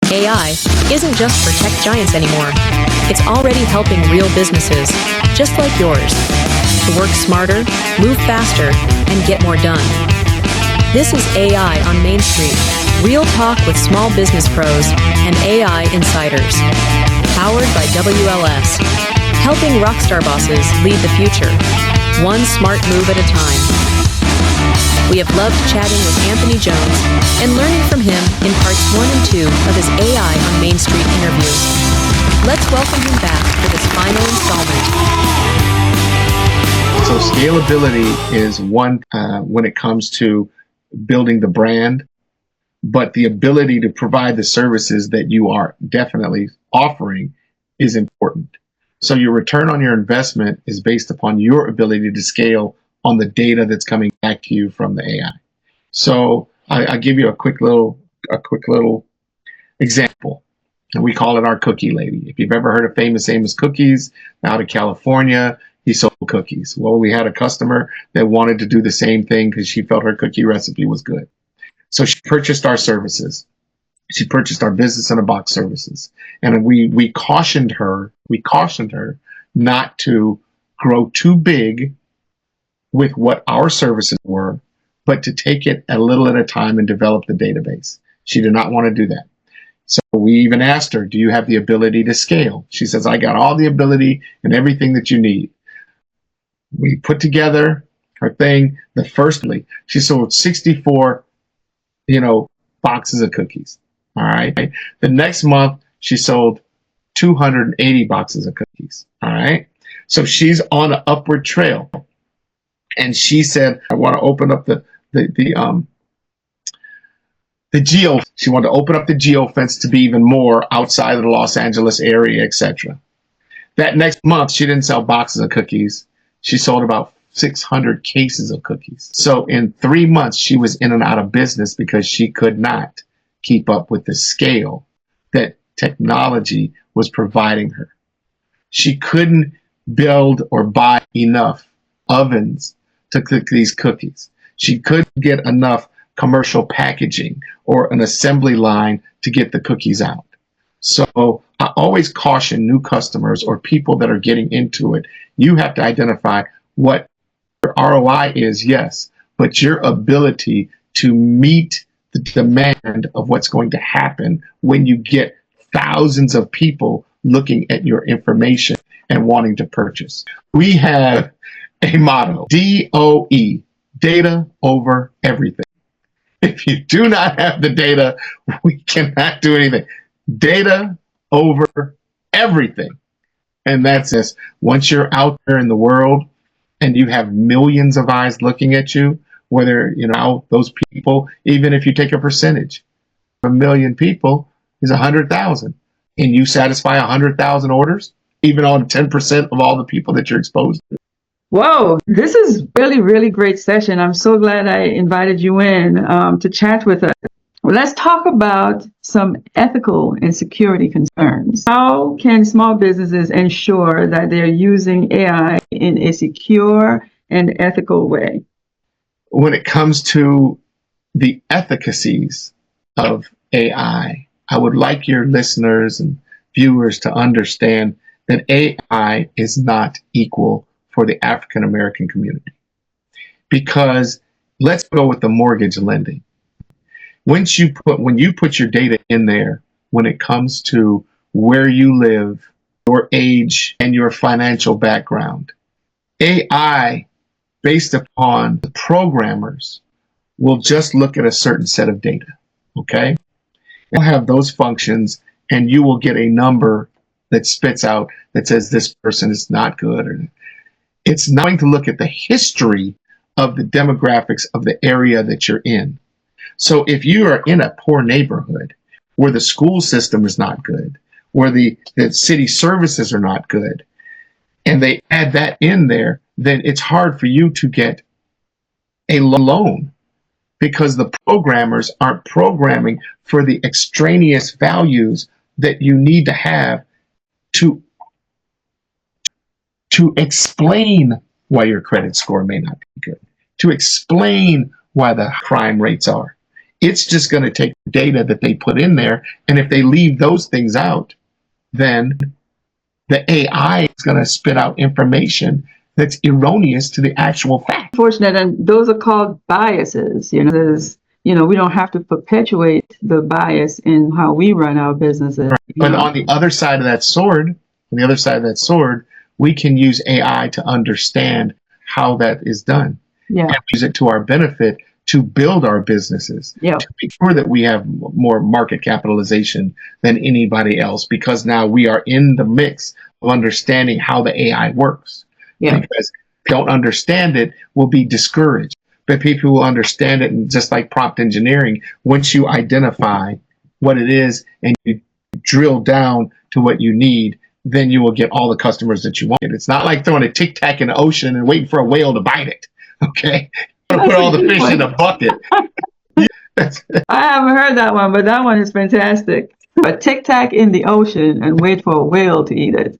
AI isn't just for tech giants anymore. It's already helping real businesses, just like yours, to work smarter, move faster, and get more done. This is AI on Main Street, real talk with small business pros and AI insiders. Powered by WLS, helping rockstar bosses lead the future, one smart move at a time. We have loved chatting with Anthony Jones and learning from him in parts 1 and 2 of his AI on Main Street interview. Let's welcome him back for this final installment. So scalability is one when it comes to building the brand, but the ability to provide the services that you are definitely offering is important. So your return on your investment is based upon your ability to scale on the data that's coming back to you from the AI. So I give you a quick little example, and we call it our cookie lady. If you've ever heard of Famous Amos Cookies out of California, he sold cookies. Well, we had a customer that wanted to do the same thing because she felt her cookie recipe was good. So she purchased our services. She purchased our business in a box services. And we cautioned her not to grow too big with what our services were, but to take it a little at a time and develop the database. She did not want to do that. So we even asked her, do you have the ability to scale? She says, I got all the ability and everything that you need. We put together her thing. She sold 64, boxes of cookies. All right. The next month, she sold 280 boxes of cookies. All right. So she's on an upward trail. And she said, I want to open up the geo. She wanted to open up the geo fence to be even more outside of the Los Angeles area, etc. That next month, she didn't sell boxes of cookies. She sold about 600 cases of cookies. So in 3 months, she was in and out of business because she could not keep up with the scale that technology was providing her. She couldn't build or buy enough ovens to cook these cookies. She couldn't get enough commercial packaging or an assembly line to get the cookies out. So I always caution new customers or people that are getting into it. You have to identify what your ROI is, yes, but your ability to meet the demand of what's going to happen when you get thousands of people looking at your information and wanting to purchase. We have a motto, DOE, data over everything. If you do not have the data, we cannot do anything. Data over everything. And that's this. Once you're out there in the world and you have millions of eyes looking at you, whether, those people, even if you take a percentage, 1 million people is 100,000, and you satisfy 100,000 orders, even on 10% of all the people that you're exposed to. Whoa, this is really, really great session. I'm so glad I invited you in to chat with us. Well, let's talk about some ethical and security concerns. How can small businesses ensure that they're using AI in a secure and ethical way? When it comes to the efficacies of AI, I would like your listeners and viewers to understand that AI is not equal for the African American community. Because let's go with the mortgage lending. When you put your data in there, when it comes to where you live, your age, and your financial background, AI, based upon the programmers, will just look at a certain set of data. Okay? You'll have those functions, and you will get a number that spits out that says this person is not good. Or it's not going to look at the history of the demographics of the area that you're in. So if you are in a poor neighborhood where the school system is not good, where the city services are not good, and they add that in there, then it's hard for you to get a loan because the programmers aren't programming for the extraneous values that you need to have to explain why your credit score may not be good, to explain why the crime rates are. It's just going to take the data that they put in there. And if they leave those things out, then the AI is going to spit out information that's erroneous to the actual fact. Unfortunate, and those are called biases. We don't have to perpetuate the bias in how we run our businesses. Right. But on the other side of that sword, we can use AI to understand how that is done, and use it to our benefit to build our businesses, to make sure that we have more market capitalization than anybody else, because now we are in the mix of understanding how the AI works. Because if you don't understand it, we'll be discouraged. But people will understand it, and just like prompt engineering, once you identify what it is and you drill down to what you need, then you will get all the customers that you want. It's not like throwing a Tic Tac in the ocean and waiting for a whale to bite it. Okay, you put all the fish in a bucket. I haven't heard that one, but that one is fantastic. A Tic Tac in the ocean and wait for a whale to eat it.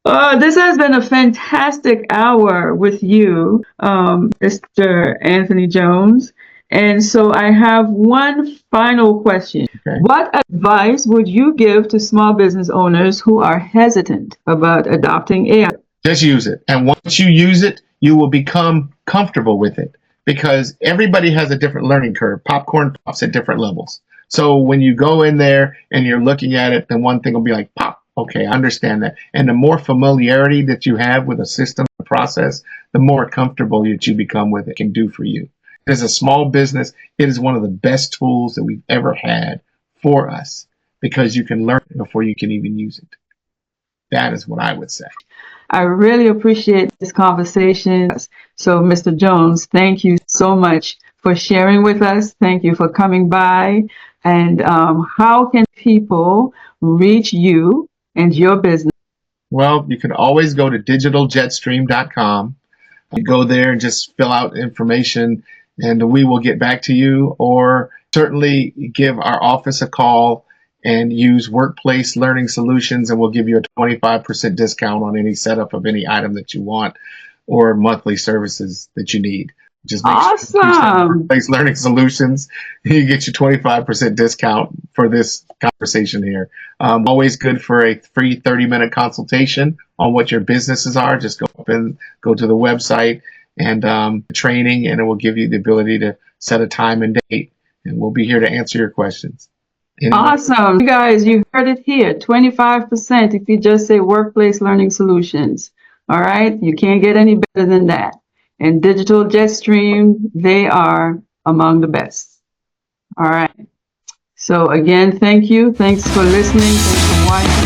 This has been a fantastic hour with you, Mr. Anthony Jones. And so I have one final question. Okay. What advice would you give to small business owners who are hesitant about adopting AI? Just use it. And once you use it, you will become comfortable with it, because everybody has a different learning curve. Popcorn pops at different levels. So when you go in there and you're looking at it, then one thing will be like, pop. Okay, I understand that. And the more familiarity that you have with a system, a process, the more comfortable that you become with it can do for you. As a small business, it is one of the best tools that we've ever had for us, because you can learn it before you can even use it. That is what I would say. I really appreciate this conversation. So, Mr. Jones, thank you so much for sharing with us. Thank you for coming by. And how can people reach you and your business? Well, you can always go to digitaljetstream.com. You go there and just fill out information, and we will get back to you. Or certainly give our office a call and use Workplace Learning Solutions, and we'll give you a 25% discount on any setup of any item that you want or monthly services that you need. Just make sure you Workplace Learning Solutions. You get your 25% discount for this conversation here. Always good for a free 30-minute consultation on what your businesses are. Just go up and go to the website and training, and it will give you the ability to set a time and date, and we'll be here to answer your questions. Awesome. You guys, you heard it here. 25% if you just say Workplace Learning Solutions. All right. You can't get any better than that. And Digital Jetstream, they are among the best. All right. So again, thank you. Thanks for listening. Thanks for watching.